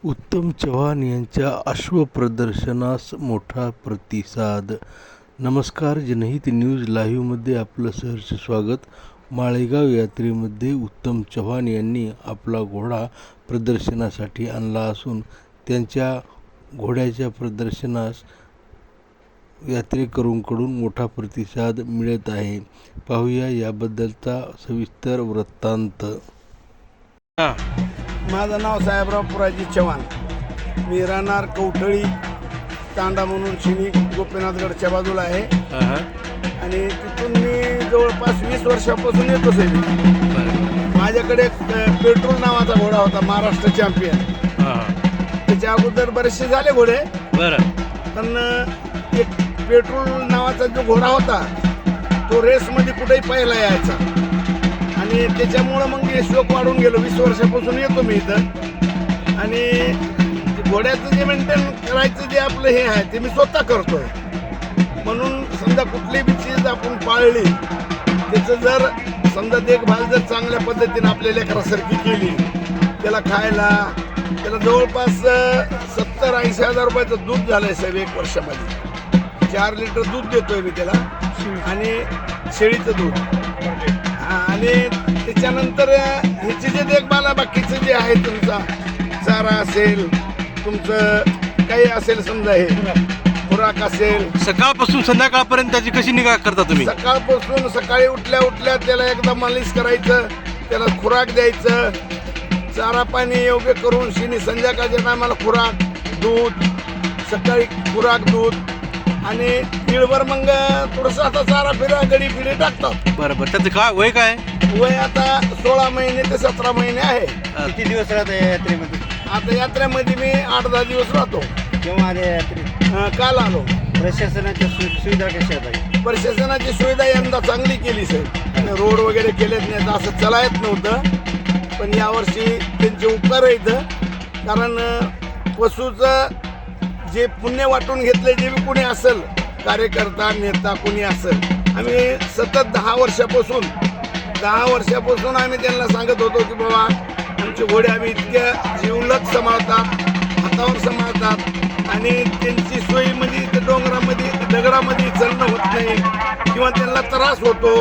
उत्तम चव्हाण यांच्या अश्वप्रदर्शनास मोठा प्रतिसाद. नमस्कार, जनहित न्यूज लाईव्हमध्ये आपलं सहर्ष स्वागत. माळेगाव यात्रेमध्ये उत्तम चव्हाण यांनी आपला घोडा प्रदर्शनासाठी आणला असून त्यांच्या घोड्याच्या प्रदर्शनास यात्रेकरूंकडून मोठा प्रतिसाद मिळत आहे. पाहूया याबद्दलचा सविस्तर वृत्तांत. माझं नाव साहेबराव पुराजी चव्हाण. मी राहणार कवठळी तांडा म्हणून शिनी गोपीनाथगडच्या बाजूला आहे आणि तिथून मी जवळपास 20 वर्षापासून येतो साहेब. माझ्याकडे पेट्रोल नावाचा घोडा होता, महाराष्ट्र चॅम्पियन. त्याच्या अगोदर बरेचसे झाले घोडे, पण एक पेट्रोल नावाचा जो घोडा होता तो रेसमध्ये कुठेही पहिला यायचा आणि त्याच्यामुळं मग हे शौक वाढून गेलो. 20 वर्षापासून येतो मी इथं आणि घोड्याचं जे मेंटेन करायचं जे आपलं हे आहे ते मी स्वतः करतोय. म्हणून समजा कुठली बी चीज आपण पाळली, त्याचं जर समजा देखभाल जर चांगल्या पद्धतीने आपल्या लेकरासारखी केली, त्याला खायला त्याला जवळपास 70-80 हजार रुपयाचं दूध झालं आहे साहेब. 1 वर्षामध्ये 4 लिटर दूध देतोय मी त्याला आणि शेळीचं दूध. आणि त्याच्यानंतर ह्याची जे देखभाल बाकीचं जे आहे, तुमचा चारा असेल, तुमचं काही असेल, समजा हे खुराक असेल, सकाळपासून संध्याकाळपर्यंत त्याची कशी निगा करता तुम्ही? सकाळपासून सकाळी उठल्या त्याला एकदा मालिश करायचं, त्याला खुराक द्यायचं, चारा पाणी योग्य करून शिनी संध्याकाळच्या टायमाला खुराक दूध, सकाळी खुराक दूध आणि तिळभर मग थोडंसं आता चारा फिरा गडी फिरी टाकतात. बरोबर. त्याचं काय वय काय? वय आता 16 महिने ते 17 महिने आहे. किती दिवस राहता या यात्रेमध्ये? आता यात्रेमध्ये मी 8-10 दिवस राहतो. केव्हा आले यात्रेत? काल आलो. प्रशासनाच्या सुविधा कशा आहेत? प्रशासनाची सुविधा यंदा चांगली केली साहेब. रोड वगैरे केलेत नाही, असं चला येत नव्हतं, पण यावर्षी त्यांचे उपकार आहेत. कारण पशुचं जे पुण्य वाटून घेतले, जे बी कोणी असेल, कार्यकर्ता नेता कोणी असेल, आम्ही सतत 10 वर्षापासून आम्ही त्यांना सांगत होतो की बाबा आमचे घोडे आम्ही इतक्या जीवलग सांभाळतात, हातावर सांभाळतात आणि त्यांची सोयी म्हणजे ते डोंगरामध्ये दगडामध्ये चढणं होत नाही किंवा त्यांना त्रास होतो.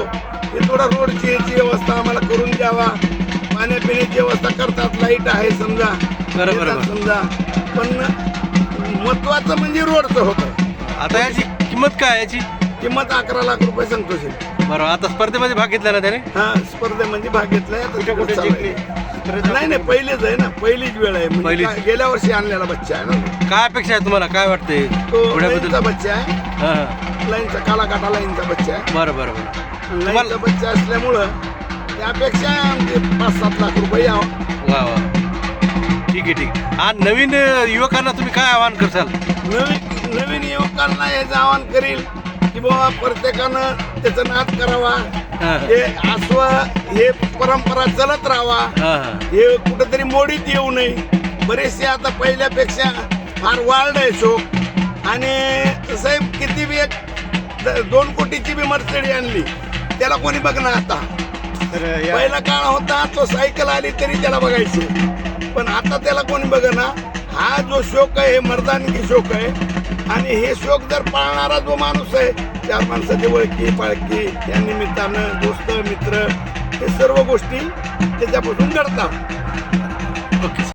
हे थोडं रोडची याची व्यवस्था आम्हाला करून द्यावा. पाण्यापिण्याची व्यवस्था करतात, लाईट आहे समजा, समजा, पण महत्वाचं म्हणजे रोडचं होतं. आता याची किंमत काय? याची किंमत 11 लाख रुपये सांगतो साहेब. बरं. आता स्पर्धेमध्ये भाग घेतला ना त्याने? हा, स्पर्धेमध्ये भाग घेतलाय. कुठे जिंकले? नाही, पहिलेच आहे ना, पहिलीच वेळ आहे. म्हणजे पहिलीच. गेल्या वर्षी आणलेला बच्चा आहे ना. काय अपेक्षा आहे तुम्हाला? काय वाटतंय तो घोड्याबद्दल? लाईनचा बच्चा आहे. लाईनचा काळा काटा लाईनचा बच्चा आहे. बरं. लाईनचा बच्चा असल्यामुळं त्यापेक्षा आमचे 5-7 लाख रुपये यावं. वा. ठीक आहे. आणि नवीन युवकांना तुम्ही काय आवाहन करसाल? नवीन युवकांना हेच आवाहन करील की बाबा प्रत्येकानं त्याचा नाद करावा. हे अश्व हे परंपरा चलत राहावा. हे कुठंतरी मोडीत येऊ नये. बरेचसे आता पहिल्यापेक्षा फार वाढ आहे शोक. आणि साहेब किती बी 2 कोटीची बी मर्सिडी आणली, त्याला कोणी बघणार आता. पहिला काळ होता तो सायकल आली तरी त्याला बघायचे, पण आता त्याला कोणी बघणार. हा जो शौक आहे हे मर्दानगी शौक आहे आणि हे शौक जर पाळणारा जो माणूस आहे, त्या माणसाची ओळखी पाळखी या निमित्तानं दोस्त मित्र हे सर्व गोष्टी त्याच्यापासून घडतात. ओके.